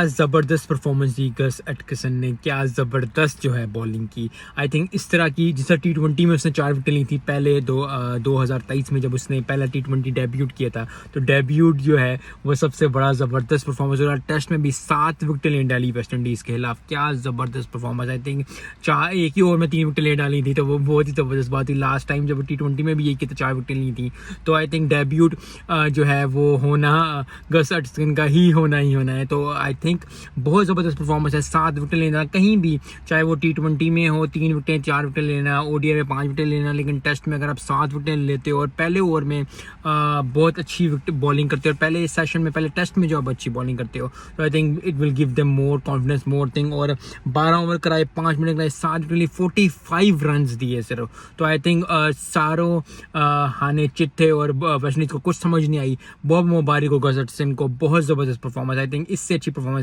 ज़बरदस्त परफॉर्मेंस दी Gus Atkinson ने, क्या ज़बरदस्त जो है बॉलिंग की। आई थिंक इस तरह की जिस तरह T20 में उसने 4 विकेट ली थी पहले 2023 में जब उसने पहला T20 डेब्यूट किया था, तो डेब्यूट जो है वो सबसे बड़ा ज़बरदस्त परफॉर्मेंस रहा। टेस्ट में भी 7 विकेट ले डाली वेस्ट इंडीज़ के खिलाफ, क्या ज़बरदस्त परफॉर्मेंस। आई थिंक एक ही ओवर में 3 विकेट ले डाली थी, तो वो बहुत ही ज़बरदस्त बात थी। लास्ट टाइम जब T20 में भी यही किया था, 4 विकेट ली थी। तो आई थिंक डेब्यूट जो है वो होना गस एटकिंसन का ही होना है। तो आई थिंक बहुत ज़बरदस्त परफॉर्मेंस है। 7 विकेट लेना कहीं भी, चाहे वो T20 में हो 3 विकेट 4 विकेट लेना, ODI में 5 विकेट लेना, लेकिन टेस्ट में अगर आप 7 विकेट लेते हो और पहले ओवर में बहुत अच्छी विकेट बॉलिंग करते हो, और पहले सेशन में पहले टेस्ट में जो आप अच्छी बॉलिंग करते हो, तो I think it will give them more confidence more thing. और 12 ओवर कराए, 5 मिनट कराए, 7 विकेट लिए, 45 रन दिए सिर्फ। तो आई थिंक सारों हाने चित थे और वेस्ट इंडीज को कुछ समझ नहीं आई। बॉब मुबारक को, गस एटकिंसन को बहुत ज़बरदस्त परफॉर्मेंस। आई थिंक इससे अच्छी परफॉर्मेंस